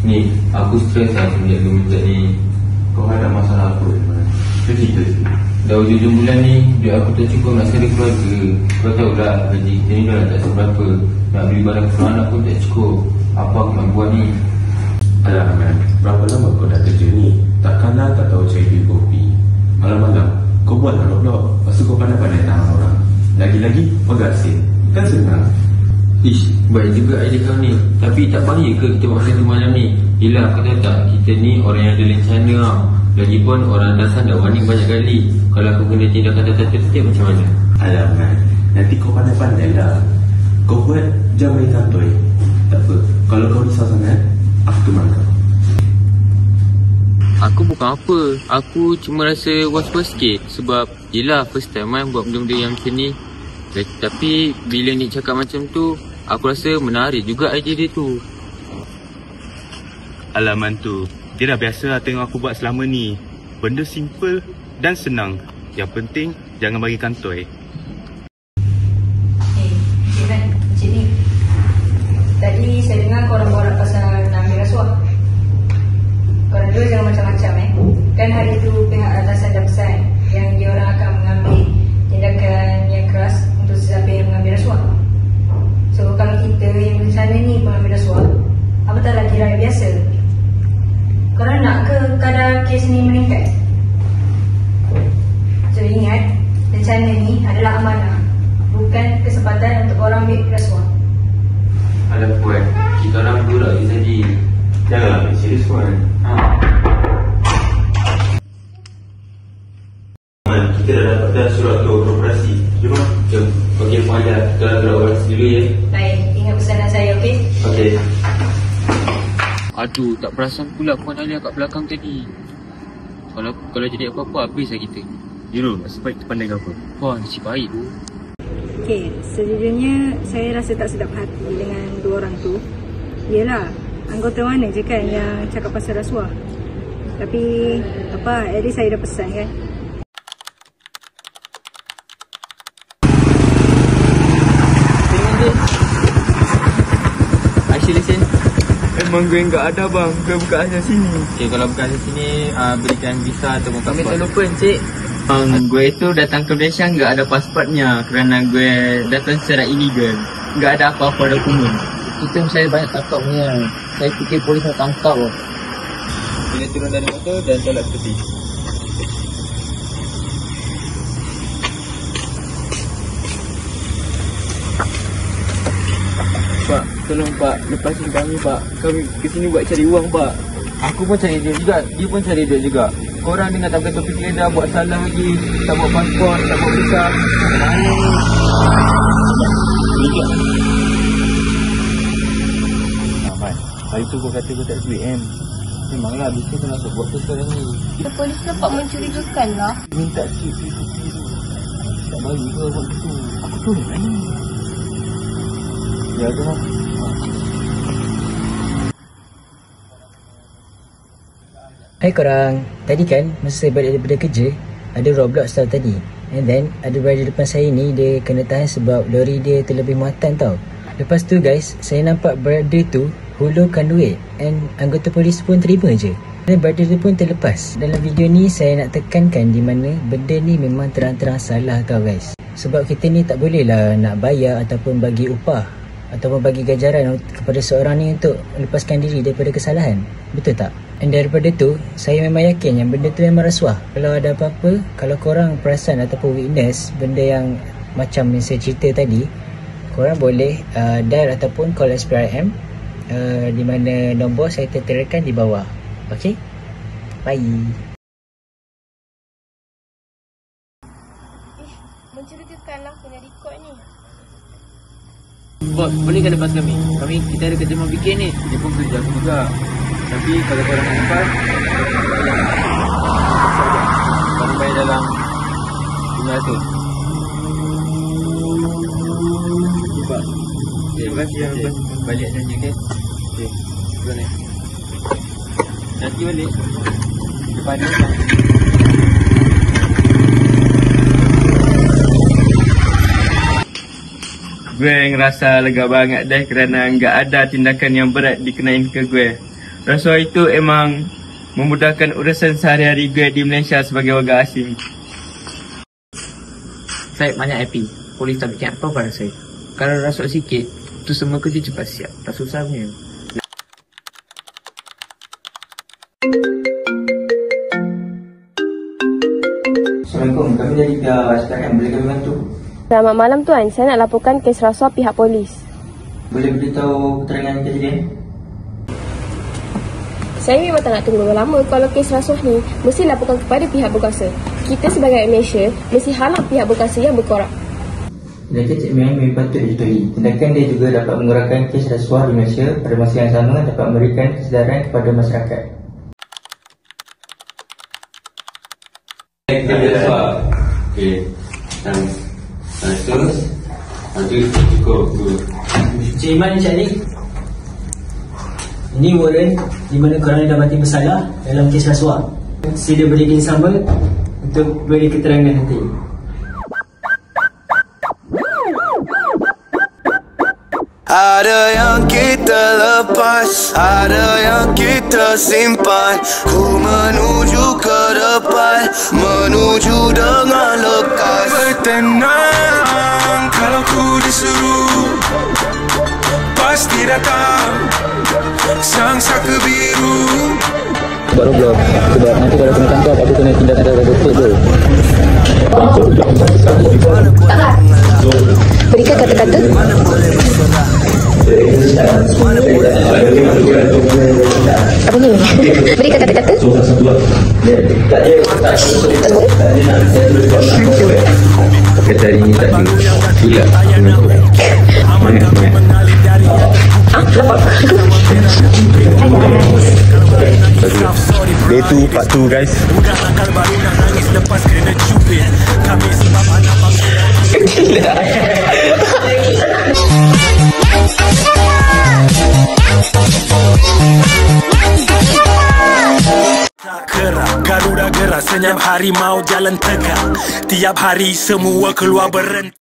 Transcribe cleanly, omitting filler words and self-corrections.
Ni, aku stres lah semenjak lu minta ni. Kau ada masalah apa? Cerita sikit. Dah hujung bulan ni, duit aku tak cukup nak sara keluarga. Kau tahu lah, gaji kita ni dah tak seberapa. Nak beli barang keperluan anak pun tak cukup. Apa aku nak buat ni? Alah Rahman, berapa lama kau dah kerja ni? Takkanlah tak tahu cari duit kopi. Malam-malam, kau buat lok-lok. Lepas tu kau pandai-pandai tangan orang. Lagi-lagi, pegang sen. Kan senang. Ish, baik juga idea kau ni. Tapi tak bahaya ke kita buat satu malam ni? Yelah, kau tahu tak, kita ni orang yang ada rencana tau. Lagipun orang atasan dah warning banyak kali. Kalau aku kena tindakan tertentu macam mana? Alah Rahman, nanti kau pandai-pandai lah. Kau buat jam main kantoi. Tak apa, kalau kau risau sangat, aku teman kau. Aku bukan apa. Aku cuma rasa was-was sikit. Sebab yelah first time kan buat benda-benda yang macam ni. Tapi bila Nik cakap macam tu, aku rasa menarik juga idea dia tu. Alaman tu, dia dah biasa lah tengok aku buat selama ni. Benda simple dan senang. Yang penting jangan bagi kantoi. Encik Man, Encik Nik. Tadi saya dengar korang borak pasal nak ambil rasuah. Korang dua jangan macam-macam Kan hari tu pihak atasan dah pesan yang dia orang akan mengambil tindakan yang keras untuk sesiapa yang mengambil rasuah. So kalau kita yang berencana ni mengambil rasuah, apatah lagi rakyat biasa. Korang nak ke kadar kes ni meningkat? So ingat, rencana ni adalah amanah, bukan kesempatan untuk orang ambil rasuah. Alah Puan, kita orang borak je tadi. Janganlah ambil serius Puan. Kita dah dapatkan surat tu operasi. Jom. Okey Puan dah, kita orang gerak operasi dulu ya. Baik, ingat pesanan saya, okey? Okey. Aduh, tak perasan pula Puan Alia kat belakang tadi. Kalau jadi apa-apa, habis lah kita. Yurul, nasib baik kita pandai apa? Puan, si baik tu. Okey, sejujurnya saya rasa tak sedap hati dengan dua orang tu. Yelah, anggota mana je kan yang cakap pasal rasuah. Tapi, apa, at least saya dah pesan kan. Aisyah lesen. Memang gue enggak ada bang, gue buka asal sini. Okey, kalau bukan di sini, berikan visa atau Kami pasport. tak lupa Encik, gue tu datang ke Malaysia enggak ada pasportnya kerana gue datang secara illegal. Enggak ada apa-apa dokumen. Itu saya banyak takut punya. Saya fikir polis nak tangkap. Bila turun dari motor dan tolak tepi. Pak, tolong Pak, lepasin kami Pak. Kami kesini buat cari uang Pak. Aku pun cari duit juga, dia pun cari duit juga. Korang dengan tak betul fikir dah buat salah lagi. Tak buat pasport, tak buat visa. Ahmad, hari tu kau kata kau tak duit kan? Memanglah bisa kau nak buat tu sekarang ni. Polis nampak mencurigakan lah. Minta cik tak bagi kau buat tu. Aku tolong kan ni. Ya tu lah. Hai korang, tadi kan masa saya balik daripada kerja, ada roadblock tau tadi. And then ada rider depan saya ni, dia kena tahan sebab lori dia terlebih muatan tau. Lepas tu guys, saya nampak brother tu hulurkan duit and anggota polis pun terima je. Dan brother tu pun terlepas. Dalam video ni saya nak tekankan di mana benda ni memang terang-terang salah tau guys. Sebab kita ni tak boleh lah nak bayar ataupun bagi upah ataupun bagi ganjaran kepada seorang ni untuk lepaskan diri daripada kesalahan. Betul tak? Dan daripada tu, saya memang yakin yang benda tu memang rasuah. Kalau ada apa-apa, kalau korang perasan ataupun witness benda yang macam yang saya cerita tadi, korang boleh dial ataupun call SPRM di mana nombor saya terterakan di bawah. Okay? Bye. Mencurigakan lah kena record ni. Bos, boleh kan lepas kami? Kita ada kerja mau bikin ni. Dia pun kerja aku juga. Tapi kalau korang nak lepas, korang bayar dalam RM500. Cepat. Terima kasih. Balik janji, okey? Okey, boleh. Nanti balik. Depan ni. Gue ngerasa lega banget deh kerana enggak ada tindakan yang berat dikenain ke gue. Rasuah itu emang memudahkan urusan sehari-hari gue di Malaysia sebagai warga asing. Saya banyak happy. Polis tak bikin apa pada saya. Kalau rasuah sikit, tu semua kerja cepat siap. Tak susah punya. Assalamualaikum, kami dari pihak SPM, boleh kami bantu? Selamat malam Tuan, saya nak laporkan kes rasuah pihak polis. Boleh beritahu keterangan kejadian? Saya memang tak nak tunggu berapa lama. Kalau kes rasuah ni, mesti laporkan kepada pihak berkuasa. Kita sebagai Malaysia, mesti halang pihak berkuasa yang berkorak. Tindakan Cik Mian memang patut dituhi. Tindakan dia juga dapat mengurangkan kes rasuah di Malaysia, pada masa yang sama dapat memberikan kesedaran kepada masyarakat. Okey. Terus ada cukup dua. Cik Iman ni cari. Ini warrant di mana korang didapati bersalah dalam kes rasuah. Sila beri sama untuk beri keterangan nanti. Ada yang kita lepas, ada yang kita simpan. Ku menuju ke depan, menuju dengan lekas. Bertenang kalau ku disuruh, pasti datang sang saka biru. Buat Roblox sebab nanti kalau kena tangkap aku kena tindakan darah betul tu. Berikan kata-kata. Apa ni? Berikan kata-kata. Kata hari ni tak ada. Gila. Day 2 part 2 guys. Garuda gerak senyap harimau jalan tegak. Tiap hari semua keluar berhenti.